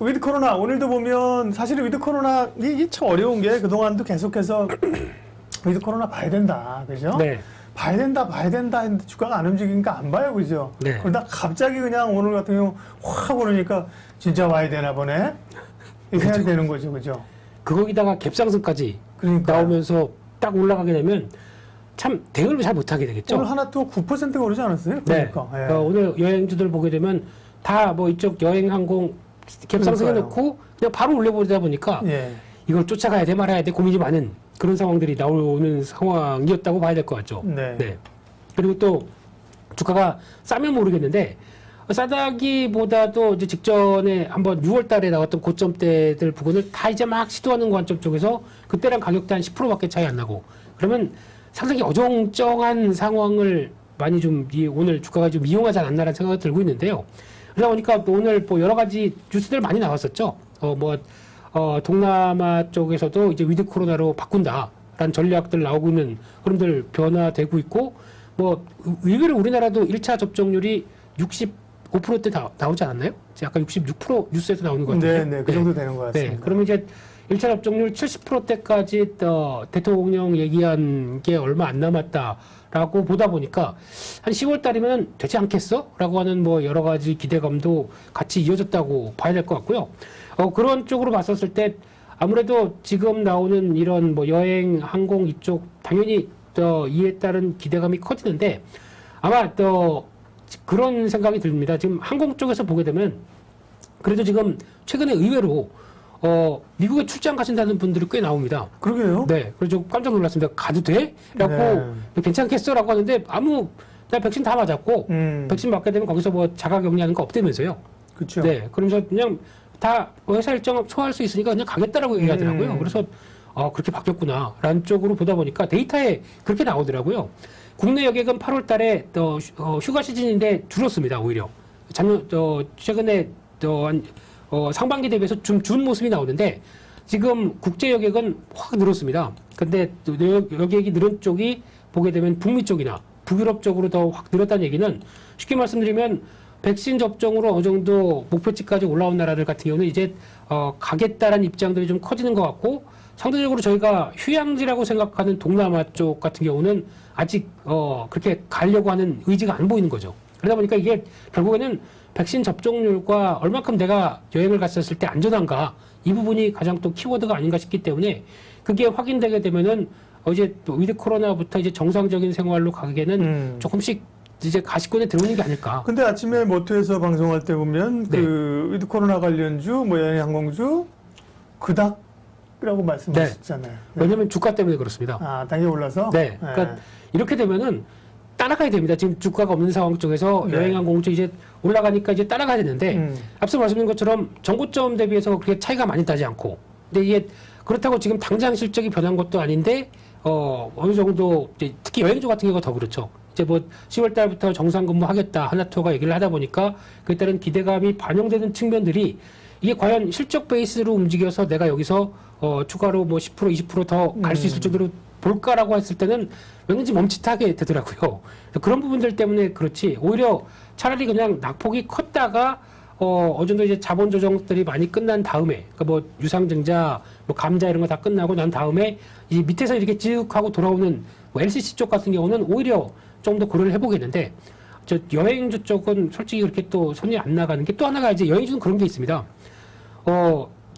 위드 코로나 오늘도 보면 사실은 위드 코로나 이게 참 어려운 게 그동안도 계속해서 위드 코로나 봐야 된다, 그죠? 네. 봐야 된다 했는데 주가가 안 움직이니까 안 봐요, 그죠? 네. 그러다 갑자기 그냥 오늘 같은 경우 확 오르니까 진짜 와야 되나 보네? 이렇게 해야 되는 거죠, 그죠? 거기다가 갭상승까지 그러니까요. 나오면서 딱 올라가게 되면 참 대응을 잘 못하게 되겠죠. 오늘 하나도 9%가 오르지 않았어요? 네. 그러니까. 예. 오늘 여행주들 보게 되면 다 뭐 이쪽 여행 항공 갭상승 해놓고 그냥 바로 올려버리다 보니까 예. 이걸 쫓아가야 돼 말아야 돼 고민이 많은 그런 상황들이 나오는 상황이었다고 봐야 될 것 같죠. 네. 그리고 또 주가가 싸면 모르겠는데 싸다기보다도 이제 직전에 한번 6월 달에 나왔던 고점대들 부근을 다 이제 막 시도하는 관점 쪽에서 그때랑 가격대 한 10%밖에 차이 안 나고 그러면 상당히 어정쩡한 상황을 많이 좀 오늘 주가가 좀 이용하지 않았나라는 생각이 들고 있는데요. 그러다 보니까 또 오늘 뭐 여러 가지 뉴스들 많이 나왔었죠. 동남아 쪽에서도 이제 위드 코로나로 바꾼다라는 전략들 나오고 있는 그런들 변화되고 있고 뭐 의외로 우리나라도 1차 접종률이 65%대 나오지 않았나요? 약간 66% 뉴스에서 나오는 것 같아요. 네, 그 정도 되는 것 같습니다. 네, 그러면 이제 1차 접종률 70%대까지 대통령 얘기한 게 얼마 안 남았다라고 보다 보니까 한 10월 달이면 되지 않겠어? 라고 하는 뭐 여러 가지 기대감도 같이 이어졌다고 봐야 될 것 같고요. 그런 쪽으로 봤었을 때 아무래도 지금 나오는 이런 뭐 여행, 항공 이쪽 당연히 이에 따른 기대감이 커지는데 아마 그런 생각이 듭니다. 지금 항공 쪽에서 보게 되면 그래도 지금 최근에 의외로 미국에 출장 가신다는 분들이 꽤 나옵니다. 그러게요. 네. 그래서 좀 깜짝 놀랐습니다. 가도 돼? 라고 괜찮겠어? 라고 하는데 나 백신 다 맞았고 백신 맞게 되면 거기서 뭐 자가격리하는 거 없다면서요. 그렇죠. 네. 그러면서 그냥 다 회사 일정 소화할 수 있으니까 그냥 가겠다라고 얘기하더라고요. 그래서 그렇게 바뀌었구나 라는 쪽으로 보다 보니까 데이터에 그렇게 나오더라고요. 국내 여객은 8월 달에 휴가 시즌인데 줄었습니다. 오히려. 최근에 상반기 대비해서 좀 준 모습이 나오는데 지금 국제 여객은 확 늘었습니다. 근데 여객이 늘은 쪽이 보게 되면 북미 쪽이나 북유럽 쪽으로 더 확 늘었다는 얘기는 쉽게 말씀드리면 백신 접종으로 어느 정도 목표치까지 올라온 나라들 같은 경우는 이제 가겠다라는 입장들이 좀 커지는 것 같고 상대적으로 저희가 휴양지라고 생각하는 동남아 쪽 같은 경우는 아직 그렇게 가려고 하는 의지가 안 보이는 거죠. 그러다 보니까 이게 결국에는 백신 접종률과 얼마큼 내가 여행을 갔었을 때 안전한가 이 부분이 가장 또 키워드가 아닌가 싶기 때문에 그게 확인되게 되면은 이제 위드 코로나부터 이제 정상적인 생활로 가기에는 조금씩 이제 가시권에 들어오는 게 아닐까. 근데 아침에 모토에서 방송할 때 보면 네. 그 위드 코로나 관련주, 뭐 여행 항공주 그닥이라고 말씀하셨잖아요. 네. 왜냐면 주가 때문에 그렇습니다. 당연히 올라서? 네. 그러니까 이렇게 되면은 따라가야 됩니다. 지금 주가가 없는 상황 쪽에서 네. 여행항공주 이제 올라가니까 이제 따라가야 되는데 앞서 말씀드린 것처럼 정고점 대비해서 그렇게 차이가 많이 나지 않고 근데 이게 그렇다고 지금 당장 실적이 변한 것도 아닌데 어느 정도 이제 특히 여행주 같은 경우가 더 그렇죠. 이제 뭐 10월 달부터 정상 근무하겠다 하나투어가 얘기를 하다 보니까 그에 따른 기대감이 반영되는 측면들이 이게 과연 실적 베이스로 움직여서 내가 여기서 추가로 뭐 10% 20% 더 갈 수 있을 정도로 볼까라고 했을 때는 왠지 멈칫하게 되더라고요. 그런 부분들 때문에 그렇지 오히려 차라리 그냥 낙폭이 컸다가 어느 정도 이제 자본 조정들이 많이 끝난 다음에 그러니까 뭐 유상증자, 뭐 감자 이런 거 다 끝나고 난 다음에 이 밑에서 이렇게 쭉 하고 돌아오는 뭐 LCC 쪽 같은 경우는 오히려 좀 더 고려를 해보겠는데 저 여행주 쪽은 솔직히 그렇게 또 손이 안 나가는 게 또 하나가 이제 여행주는 그런 게 있습니다.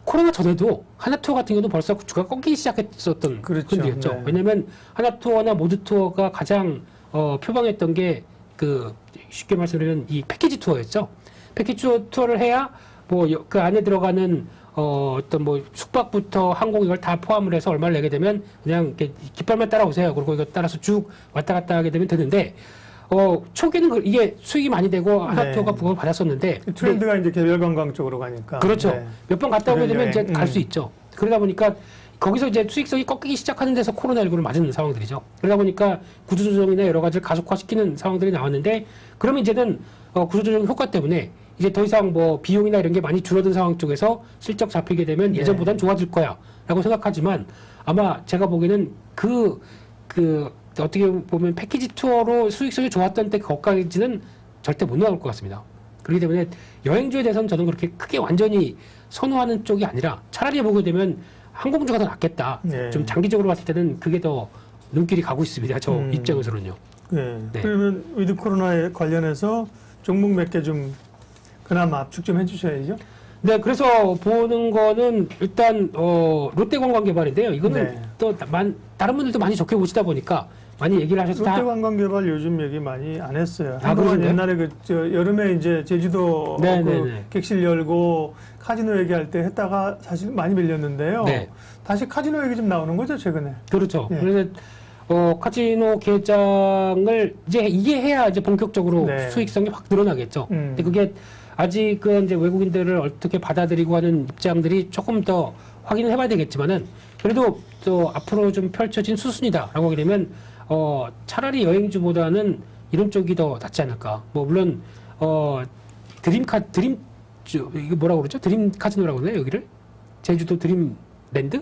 코로나 전에도 하나투어 같은 경우도 벌써 주가가 꺾이기 시작했었던 그런 게였죠. 네. 왜냐하면 하나투어나 모두투어가 가장 표방했던 게 그 쉽게 말씀드리면 이 패키지 투어였죠. 패키지 투어를 해야 뭐 그 안에 들어가는 어떤 뭐 숙박부터 항공 이걸 다 포함을 해서 얼마를 내게 되면 그냥 이렇게 깃발만 따라오세요. 그리고 이거 따라서 쭉 왔다 갔다 하게 되면 되는데 초기는 이게 수익이 많이 되고 하나투어가 부각을 받았었는데 트렌드가 이제 개별 관광 쪽으로 가니까 그렇죠. 네. 몇 번 갔다 오게 되면 여행. 이제 갈 수 있죠. 그러다 보니까 거기서 이제 수익성이 꺾이기 시작하는 데서 코로나19를 맞은 상황들이죠. 그러다 보니까 구조조정이나 여러 가지를 가속화시키는 상황들이 나왔는데 그러면 이제는 구조조정 효과 때문에 이제 더 이상 뭐 비용이나 이런 게 많이 줄어든 상황 쪽에서 실적 잡히게 되면 예전보단 좋아질 거야 라고 생각하지만 아마 제가 보기에는 어떻게 보면 패키지 투어로 수익성이 좋았던 때 거기까지는 절대 못 나올 것 같습니다. 그렇기 때문에 여행주에 대해서는 저는 그렇게 크게 완전히 선호하는 쪽이 아니라 차라리 보게 되면 항공주가 더 낫겠다. 네. 좀 장기적으로 봤을 때는 그게 더 눈길이 가고 있습니다. 저 입장에서는요. 네. 네. 그러면 위드 코로나에 관련해서 종목 몇 개 좀 그나마 압축 좀 해주셔야죠. 네, 그래서 보는 거는 일단 롯데관광개발인데요. 이거는 네. 또 다른 분들도 많이 좋게 보시다 보니까 많이 얘기를 하셔서 다 롯데관광개발 요즘 얘기 많이 안 했어요. 아, 한동안 그러신가요? 옛날에 여름에 이제 제주도 네, 그 네, 네. 객실 열고 카지노 얘기할 때 했다가 사실 많이 밀렸는데요. 네. 다시 카지노 얘기 좀 나오는 거죠 최근에. 그렇죠. 예. 그래서 카지노 개장을 이게 해야 이제 본격적으로 네. 수익성이 확 늘어나겠죠. 근데 그게 아직은 이제 외국인들을 어떻게 받아들이고 하는 입장들이 조금 더 확인을 해봐야 되겠지만은 그래도 또 앞으로 좀 펼쳐진 수순이다라고 하게 되면 차라리 여행주보다는 이런 쪽이 더 낫지 않을까. 뭐 물론 이거 뭐라고 그러죠? 드림 카지노라고 그러나요 여기를? 제주도 드림랜드?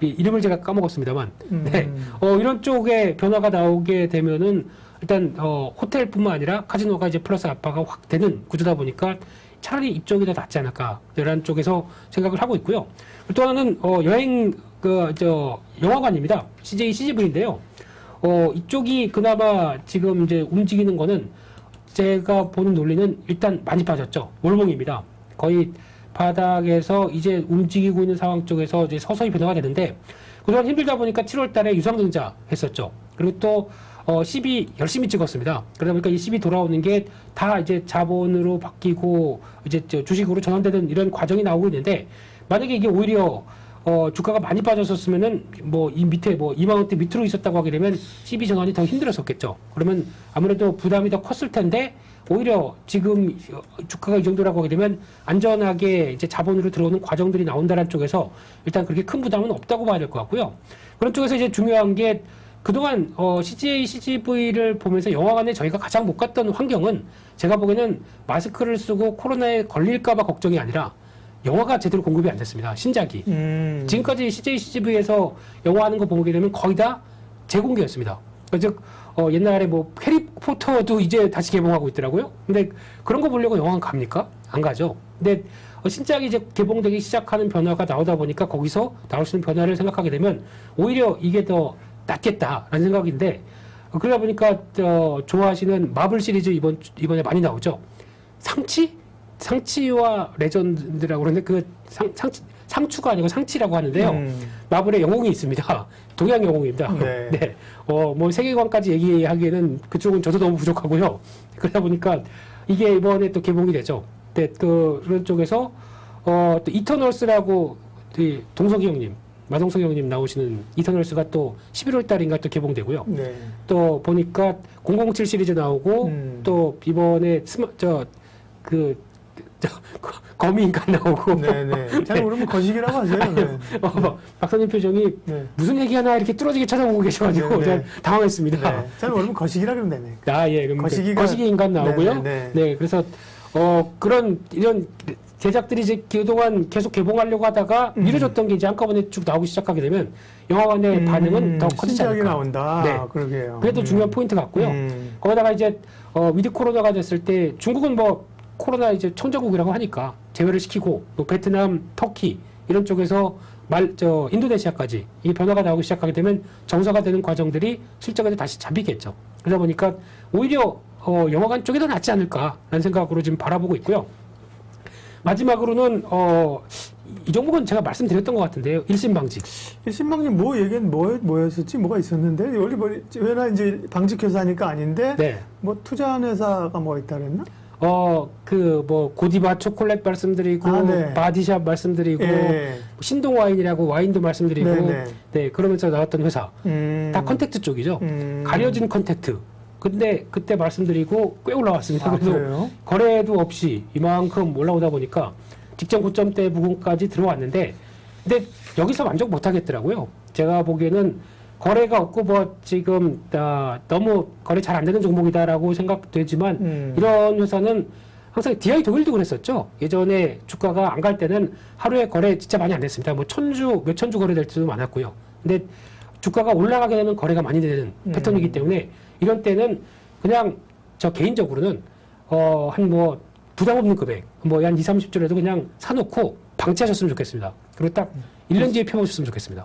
이름을 제가 까먹었습니다만. 네. 이런 쪽에 변화가 나오게 되면은 일단 호텔뿐만 아니라 카지노가 이제 플러스 알파가 확 되는 구조다 보니까 차라리 이쪽이 더 낫지 않을까 이런 쪽에서 생각을 하고 있고요. 또 하나는 영화관입니다. CJ CGV인데요. 이쪽이 그나마 지금 이제 움직이는 거는 제가 보는 논리는 일단 많이 빠졌죠. 월봉입니다. 거의 바닥에서 이제 움직이고 있는 상황 쪽에서 이제 서서히 변화가 되는데 그동안 힘들다 보니까 7월 달에 유상증자 했었죠. 그리고 또 10이 열심히 찍었습니다. 그러다 보니까 이 10이 돌아오는 게 다 이제 자본으로 바뀌고 이제 주식으로 전환되는 이런 과정이 나오고 있는데 만약에 이게 오히려 주가가 많이 빠졌었으면은 이 밑에 2만 원대 밑으로 있었다고 하게 되면 10이 전환이 더 힘들었었겠죠. 그러면 아무래도 부담이 더 컸을 텐데 오히려 지금 주가가 이 정도라고 하게 되면 안전하게 이제 자본으로 들어오는 과정들이 나온다는 쪽에서 일단 그렇게 큰 부담은 없다고 봐야 될 것 같고요. 그런 쪽에서 이제 중요한 게 그동안 CJ, CGV를 보면서 영화관에 저희가 가장 못 갔던 환경은 제가 보기에는 마스크를 쓰고 코로나에 걸릴까봐 걱정이 아니라 영화가 제대로 공급이 안 됐습니다. 신작이. 지금까지 CJ, CGV에서 영화하는 거 보게 되면 거의 다 재공개였습니다. 즉 옛날에 해리포터도 이제 다시 개봉하고 있더라고요. 근데 그런 거 보려고 영화관 갑니까? 안 가죠. 근데 신작이 이제 개봉되기 시작하는 변화가 나오다 보니까 거기서 나올 수 있는 변화를 생각하게 되면 오히려 이게 더 낫겠다라는 생각인데 그러다 보니까 좋아하시는 마블 시리즈 이번에 많이 나오죠. 상치와 레전드라고 그러는데 그 상추가 아니고 상치라고 하는데요. 마블의 영웅이 있습니다. 동양 영웅입니다. 네. 네. 세계관까지 얘기하기에는 그쪽은 저도 너무 부족하고요. 그러다 보니까 이게 이번에 또 개봉이 되죠. 네, 그런 쪽에서 또 이터널스라고 동석이 형님, 마동석 형님 나오시는 이터널스가 또 11월 달인가 또 개봉되고요. 네. 또 보니까 007 시리즈 나오고 또 이번에 거미인간 나오고. 네네. 잘 모르면 거식이라고 하세요. 네. 박사님 표정이 네. 무슨 얘기하나 이렇게 뚫어지게 쳐다보고 계셔가지고 네, 네. 제가 당황했습니다. 네. 잘 모르면 거식이라 그러면 되네. 그럼 거시기 인간 나오고요. 네, 네, 네, 그래서 이런 제작들이 이제 그동안 계속 개봉하려고 하다가 미뤄졌던 게 이제 한꺼번에 쭉 나오기 시작하게 되면 영화관의 반응은 더 커지지 신작이 않을까. 나온다. 네. 그러게요. 그게 또 중요한 포인트 같고요. 거기다가 이제 위드 코로나가 됐을 때 중국은 코로나 이제 청정국이라고 하니까 제외를 시키고 또 베트남, 터키 이런 쪽에서 인도네시아까지 이 변화가 나오기 시작하게 되면 정서가 되는 과정들이 실적에서 다시 잡히겠죠. 그러다 보니까 오히려 영화관 쪽이 더 낫지 않을까라는 생각으로 지금 바라보고 있고요. 마지막으로는 이 종목은 제가 말씀드렸던 것 같은데요. 일신방직. 일신방직 얘기는 뭐였었지? 뭐가 있었는데 원래 회사 이제 방직회사니까 아닌데 네. 투자한 회사가 뭐가 있다 그랬나? 고디바 초콜릿 말씀드리고, 네. 바디샵 말씀드리고, 예. 신동와인이라고 와인도 말씀드리고, 네, 네, 그러면서 나왔던 회사. 다 컨택트 쪽이죠. 가려진 컨택트. 근데 그때 말씀드리고 꽤 올라왔습니다. 그래서 그래요? 거래도 없이 이만큼 올라오다 보니까 직전 고점대 부분까지 들어왔는데, 근데 여기서 만족 못 하겠더라고요. 제가 보기에는 거래가 없고 지금 너무 거래 잘 안 되는 종목이다라고 생각되지만 이런 회사는 항상 DI 독일도 그랬었죠. 예전에 주가가 안 갈 때는 하루에 거래 진짜 많이 안 됐습니다. 몇천 주 거래될 때도 많았고요. 근데 주가가 올라가게 되면 거래가 많이 되는 패턴이기 때문에 이런 때는 그냥 저 개인적으로는 한 부담 없는 금액, 뭐 한 2, 30조라도 그냥 사놓고 방치하셨으면 좋겠습니다. 그리고 딱 1년 뒤에 펴보셨으면 좋겠습니다.